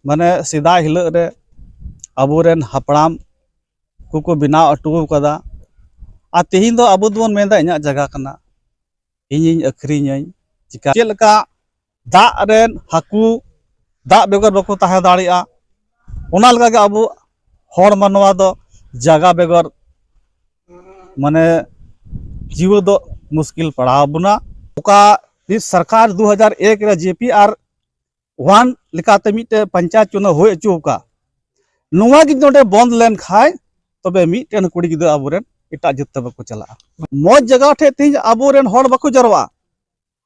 माने सिदा हिलक रे अबोरेन हापड़ाम को बनाव अटू कदा आ तेहिं दो अबो दोन मेंदा इᱧᱟᱜ जगह कना इᱧिᱧ अखरिᱧाᱹᱧ चिका चेलका दाग रेन हाकू दाग बेगर बको ताहे दाड़िया ओना लगा के अबो हर मानवा दो जगह बेगर माने जीव दो मुश्किल पड़ाव बुना ओका इस सरकार 2001 रे JPR 1 लेकाते मिटे पंचायत चुनाव होय चुका नुआ गी नोडे बंद लेन खाय तबे मिटेन कुड़ी गिद अबोरेन इटा जत्ते बको चला मौज जगह ठे तीज अबोरेन हर बको जरवा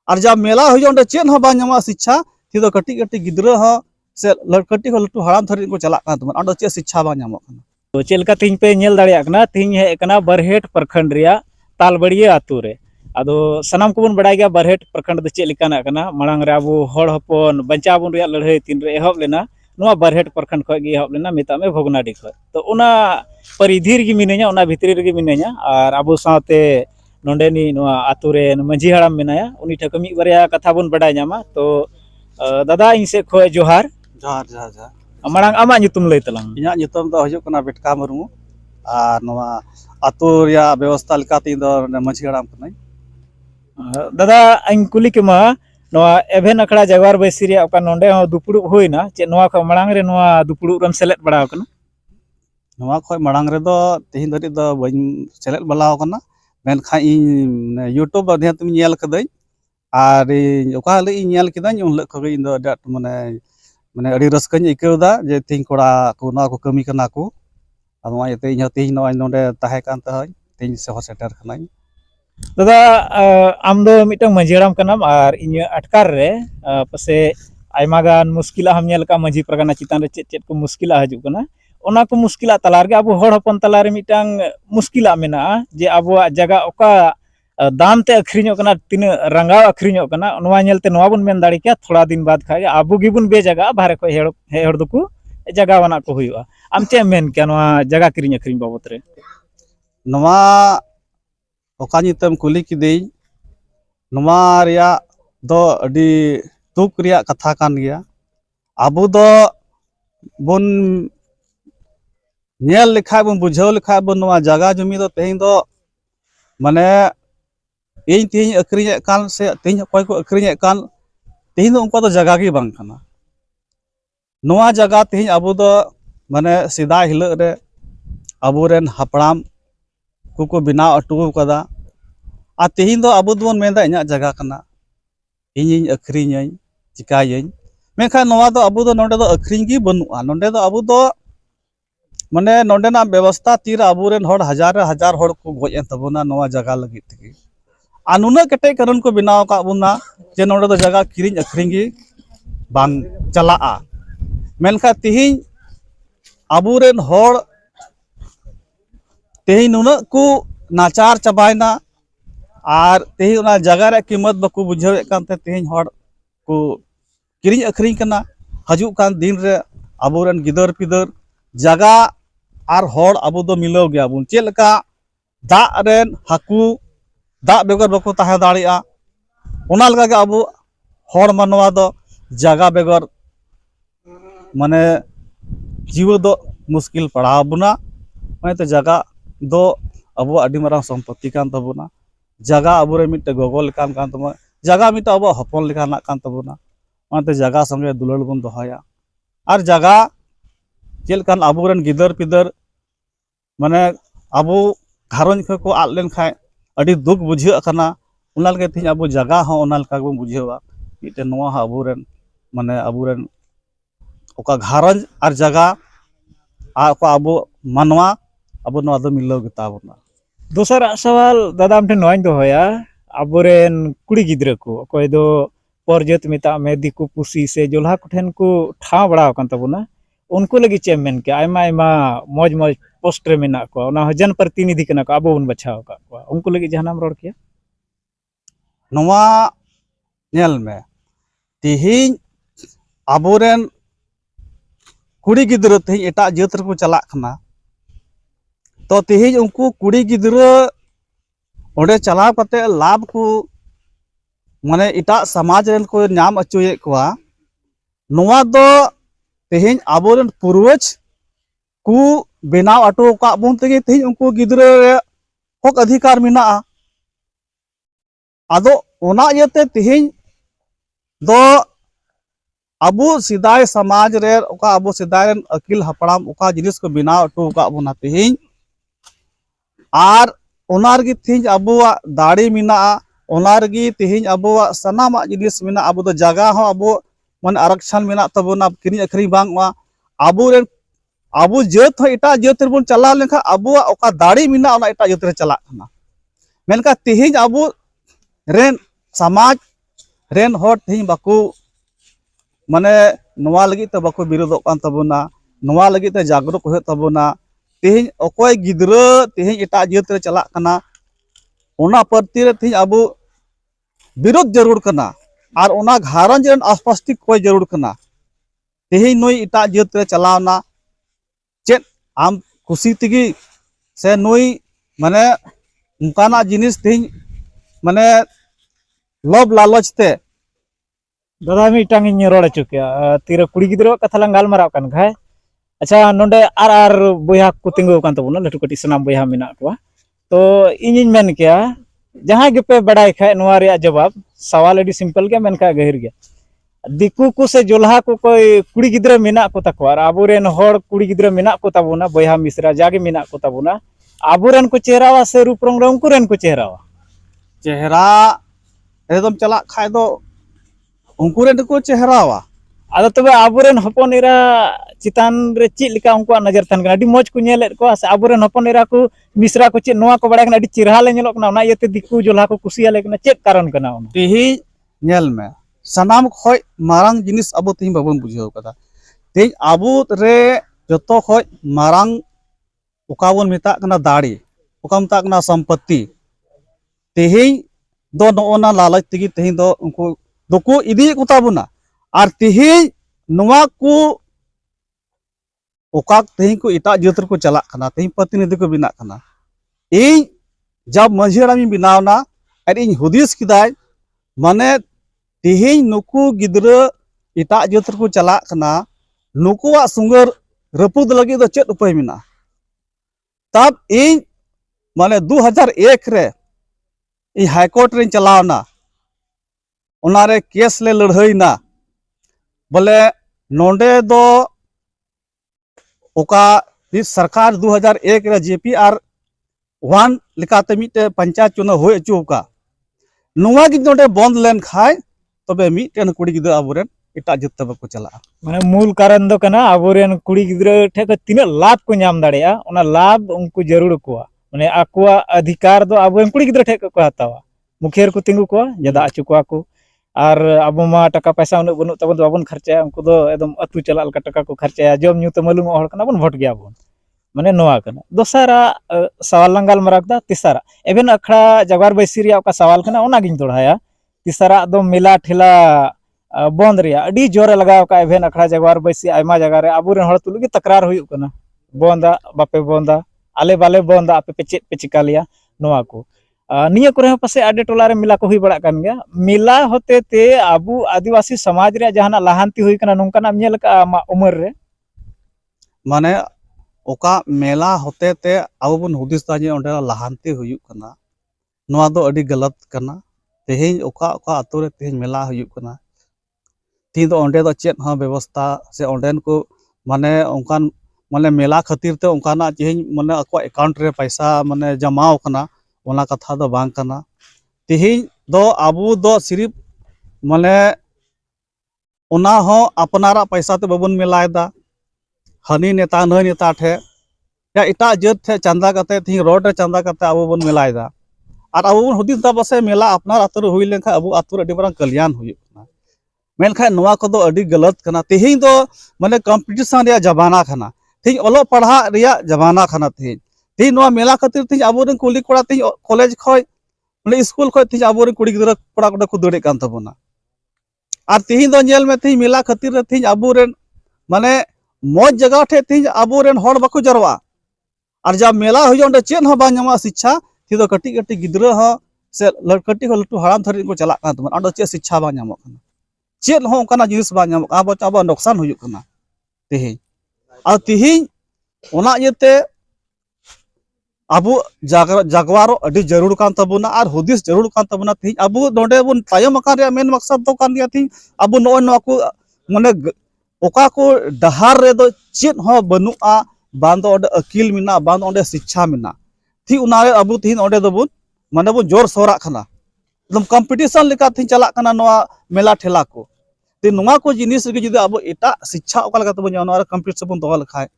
और जब मेला हो जोंडे चेन हो बामा शिक्षा थी दो कटी कटी गिद्रा हो से लड़कटी हो लटू हराम थरी को चला कान तमन अंडो चे शिक्षा बा ᱧᱟᱢᱚᱜ ᱠᱟᱱᱟ तो चेलका तीन पे नेल दाड़िया कना तीन हे कना बरहेट प्रखंड रिया तालबड़िया आतु रे आदो सनाम को बन बड़ाय गया बरहेट प्रखंड द चे लिकाना कना मळांग रे अबो हड़ हपन बंचा बन रिया लड़ाई तीन रे एहब लेना नुआ बरहेट प्रखंड खय गे एहब लेना मेता में भोगनाडी खय तो उना परिधि रे मिनेया उना भितरी रे मिनेया और अबो साथे नोंडेनी नुआ आतु रे मंझी हराम मेनाया उनी ठक मी बरिया कथा बन बड़ाय ᱧᱟᱢᱟ तो दादा इन से खय जोहार जहार जहार जहार मळांग आमा nyutum लay तलांग इᱧाᱜ nyutum दो हजो कना बेटका मुर्मू और नवा आतु रिया व्यवस्था लेकाते इन दो मंझी हराम कनाई दादा इन कुली के मा नवा एभेन अखड़ा जगवार बैसी रे ओका नोंडे हो दुपुड़ु होइना चे नवा ख मळांग रे नवा दुपुड़ु रम सेलेट बड़ाव कना नवा खय मळांग रे दो तेहिं दरि दो बइन सेलेट बलाव कना मेनखा इन यूट्यूब अधे तुम नेल कदई और ओका हले इन नेल किदाኝ उन लक खगे इन दो डाट माने माने अडी रस्कनी इकौदा जे तिं कोड़ा को ना को कमी कना को अदवा यते इन तिं नवा नोंडे ताहे कान तहय तिं से हो सेटर खनाई दादा आम दो मिटंग मंझी हराम कनाम और इन अटकार रे पसे आयमा गान मुश्किल हम नेल का मंझी प्रगना चितान रे चेत चेत को मुश्किल हजू कना ओना को मुश्किल तलार के अब हड़ हपन तलार मिटंग मुश्किल मेना जे अब जगह ओका दाम ते अखरिñो कना तीन रंगाव अखरिñो कना नवा नेलते नवा बन मेन दाड़ी के थोड़ा दिन बाद खाए आबू गिबुन बे जगह बाहर को हेड़ दुकु जगह वाना को हुआ आम चे मेन के नवा जगह किरिñ अखरिñ बाबत रे नवा ओका नितम कुली किदेई नवा रिया दो अडी तुक रिया कथा कान गया आबू दो बन नेल लिखा बन बुझाव लिखा बन नवा जगह जमी दो तेहिं दो माने इन तेहिं अखरिñे कान से तेहिं कोय को अखरिñे कान तेहिं दो उनको दो जगह गी बांग कना नवा जगह तेहिं आबू दो माने सिदा हिलक रे अबोरेन हापड़ाम को बनाव अटू कदा आ तेहिं दो अबो दोन मेंदा इᱧाᱜ जगह कना इᱧिᱧ अखरिñaᱹᱧ चिकायaᱹᱧ मेखा नवा दो अबो दो नोंडे दो अखरिñ गी बनुआ नोंडे दो अबो दो माने नोंडेना व्यवस्था तीर अबोरेन हड़ हजार हजार हड़ को गोज एन तबोना नवा जगह लगी तगी आ नुना केटे कारण को बनाव का बुना जे नोंडे दो जगह किरिñ अखरिñ गी बांग चलाआ मेनखा तिहिñ अबोरेन हड़ तेहिं नुना को नाचार चबायना और तेहिं उना जगह रे कीमत बको बुझावे कानते तेहिं हड़ को किरिñ अखरिñ कना हजू कान दिन रे अबोरेन गिदर पिदर जगह और हड़ अबो दो मिलाव गया बुन चेलका दाग रेन हाकू दाग बेगर बको ताहे दाड़िया ओना लगा के अबो हड़ मानवा दो जगह बेगर माने जीव दो मुश्किल पड़ाव बुना माने जगह दो अबो अडी मारां सम्पत्ति कान तबोना जगह अबोरे मिटे गगल कान कान तबो जगह मिटे अबो हपन लेकाना कान तबोना माने जगह संगे दुलड़ बन दोहाया और जगह चेलकान अबोरेन गिदर पिदर माने अबो घारों को आद लेन खाय अडी दुख बुझाग कना उना लगे थिं अबो जगह हो उना लगा बो बुझावा मिटे नवा अबोरेन माने अबोरेन ओका घारों और जगह आ को अबो मानवा अबो नवा दो मिलाव गेताबोना दोसर सवाल दादा हम ठे नोइन दो होया अबोरेन कुड़ी गिद्रा को कोई दो परजत मिता में दिकु पुसी से जोल्हा कुठेन को ठाव बड़ा कान तबोना उनको लगी चे मेन के आयमा आयमा मौज मौज पोस्ट रे मेना को ना जन प्रतिनिधि कना को अबो बन बचाव का को उनको लगी जहानाम रोड किया नवा नेल में तिहिñ अबोरेन कुड़ी गिद्रा तिहिñ एटा जात रे को चला खना तो तिहिñ उनको कुड़ी गिद्रा ओडे चलाव कते लाभ को माने इटा समाज रेन को नाम अचुए कोआ नवा दो तेहें आबोरन पूर्वज को बेनाव अटो का बुन तेगे तेहें उनको गिद्रे हक अधिकार मिना आदो ओना इयते तेहें दो अबो सिदाय समाज रे ओका अबो सिदाय रेन अकिल हपड़ाम ओका जिनिस को बेनाव अटो का बुना तेहें आर ओनार गी तेहें अबोआ दाड़ी मिना ओनार गी तेहें अबोआ सनामा जिनिस मिना अबो दो जगह हो अबो मन आरक्षण मिना तबोना किनी अखरी बांगवा अबो रेन अबो जात हो एटा जात रे बोन चला लेखा अबोआ ओका दाड़ी मिना ओना एटा जात रे चला खाना मेनका तेहें अबो रेन समाज रेन हर तेहें बाको माने नवा लगी ते बाको विरोधक कान तबोना नवा लगी ते जागरूक हो तबोना तेहें अकोय गिद्रा तेहें एटा जात रे चला खाना ओना प्रति रे तेहें अबो विरोध जरूर करना और ओना घारंज रेन आसपास्टिक कोई जरूर करना तेहें नोई एटा जात रे चलावना चेत आम खुशी तिगी से नोई माने उनकाना जिनिस तेहें माने लोभ लालच ते दादा मिटांग इन रोड चुकिया तीर कुड़ी गिद्रो कथा लांग गालमाराव कान खाय अच्छा नोंडे आर बोया को तिंगो कान तबुना लटु कटी सनाम बोया मेना को तो इनिन मेन किया जहां गेपे बड़ाई खाय नोवा रे जवाब सवाल एडी सिंपल के मेन का गहिर गया दिकु को से जोल्हा को कोई कुड़ी गिद्रा मेना को तको और आबोरेन हर कुड़ी गिद्रा मेना को तबुना बोया मिश्रा जागे मेना को तबुना आबोरेन को चेहरावा से रूप रंग उनको रेन को चेहरावा चेहरा एकदम चला खाय दो उनको रेन को चेहरावा आदो तबे आबोरेन हपन एरा चितान रे ची लिका उनको नजर तन अडी मौज को नेलेत को से आबोरेन हपन एरा को मिश्रा को चे नोवा को बड़ा कना अडी चिरहा ले नेलो कना ना येते दिकु जोल्हा को कुसिया ले कना चेत कारण कना ओना तेही नेल में सनाम खोय मारांग जिनिस अबो तेही बाबन बुझाव कदा तेही आबो रे जतो खोय मारांग ओकाबन मेता कना दाड़ी ओका मेता कना संपत्ति तेही दो नोना लालच तिगी तेही दो उनको दोको इदी को ताबुना और तेही नोवा को ओका तेही को एटा जातर को चला कना तेही प्रतिनिधि को बिना कना इन जब मझेरामी बिनावना और इन हुदिस किदाय माने तेही नुकु गिद्रा एटा जातर को चला कना नुकुआ सुंगर रपुद लगी दो चेत उपाय मिना तब इन माने 2001 रे इ हाईकोर्ट रे चलावना ओनारे केस ले लड़ाईना बोले नोंडे दो ओका सरकार 2001 रे JPR 1 लिकाते मिटे पंचायत चुनाव होय चुका नोवा गी नोंडे बंद लेन खाय तबे मिटेन कुड़ी गिद्रा आबोरेन एटा जत तब चला माने मूल कारण दो कना आबोरेन कुड़ी गिद्रा ठे को तिना लाभ को नाम दाड़ेया ओना लाभ उनको जरूर को माने आकुआ अधिकार दो आबोरेन कुड़ी गिद्रा ठे को हतावा मुखियर को तिंगु को जदा अचुकवा को और अबो मा टका पैसा उन बनु तबन बाबन खर्चा उनको दो एकदम अतु चलाल का टका को खर्चा जम न्यू तो मालूम हर कना बन भोट गया बन माने नोआ कना दोसारा सवाल लंगाल मराकदा तिसारा एबेन अखड़ा जगवार बैसी रिया का सवाल कना ओना गिन तोड़ाया तिसारा दो मेला ठेला बंद रिया अडी जोरे लगाव का एबेन अखड़ा जगवार बैसी आयमा जगह रे आबुरेन हड़ तुलुगी तकरार हुयु कना बंदा बापे बंदा आले बाले बंदा आपे पे चेत पे चिका लिया नोआ को निया करे पासे आडे टोला रे मिला को हुई बड़ा कान गया मिला होते ते आबू आदिवासी समाज रे जहाना लाहांती हुई कना नोंकाना नेल का उमर रे माने ओका मेला होते ते आबो बन हुदिस ता जे ओंडे लाहांती हुयु कना नोआ दो अडी गलत कना तेहें ओका ओका अतो रे तेहें मेला हुयु कना ती दो ओंडे दो चेत हा व्यवस्था से ओंडेन को माने ओंकान माने मेला खातिर ते ओंकाना तेहें माने अको अकाउंट रे पैसा माने जमाव कना ओना कथा दो बांग कना तेहें दो आबू दो सिर्फ माने ओना हो अपनारा पैसा ते बाबन मिलायदा हनी नेता नई नेता ठे या इटा जात ठे चंदा कते थी रोड रे चंदा कते आबो बन मिलायदा और आबो बन हुदिस दा बसे मेला अपनार आतुर हुई लेखा आबो आतुर अडी बरंग कल्याण हुई मेनखा नोआ को दो अडी गलत कना तेहें दो माने कंपटीशन रे जमाना खना तेहें ओलो पढ़ा रे जमाना खना तेहें नोआ मेला खातिर तेहें आबो रे कुली कोड़ा तेहें कॉलेज खय माने स्कूल खय तेहें आबो रे कुड़ी गिद्रा कोड़ा कोड़ा को दौड़े कान तबोना और तेहें दो नेल में तेहें मेला खातिर तेहें आबो रे माने मौज जगह ठे तेहें आबो रे हड़ बाको जरवा और जब मेला हुई ओंडे चेन हो बा ᱧᱟᱢᱟ शिक्षा ती दो कटी कटी गिद्रा हो से लड़कटी हो लटू हराम धरी को चला कान चे शिक्षा बा ᱧᱟᱢᱚᱜ कना चेन हो ओंकाना जिनिस बा ᱧᱟᱢᱚᱜ आबो चाबो नुकसान हुई कना तेहें और तेहें ओना इयते अबो जागवारो अडी जरूर कान तबुना और हुदिस जरूर कान तबुना तेहें अबो नोडे बुन तायम अकान रे मेन मकसद दो कान दिया तेहें अबो नो नो को माने ओका को डहार रे दो चेत हो बनुआ बांदो ओडे अकिल मिना बांदो ओडे शिक्षा मिना थी उनारे अबो तेहें ओडे दो बुन माने बुन जोर सोरा खाना एकदम कंपटीशन लेका तेहें चला खाना नोआ मेला ठेला को ते नोआ को जिनिस रे जुदि अबो एटा शिक्षा ओका लगा तबो नोआ कंपटीशन बन दोगा लखाय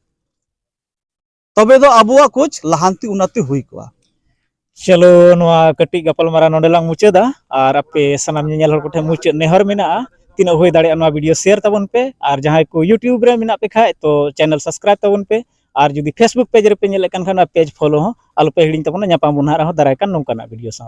तबे दो अबुआ कुछ लहांती उन्नति हुई को चलो नोआ कटी गपलमारा नोडेलांग मुचादा और आपे सनाम नेल हर कोठे मुचाद नेहर मेना तीना हुई दाड़े नोआ वीडियो शेयर तबन पे और जहां को यूट्यूब रे मेना पे खाय तो चैनल सब्सक्राइब तबन पे और जुदी फेसबुक पेज रे पे नेल कान खाना पेज फॉलो हो आलो पे हिडिंग तबन न्यापाम बुन हारा हो दाराय कान नोंकाना वीडियो सा।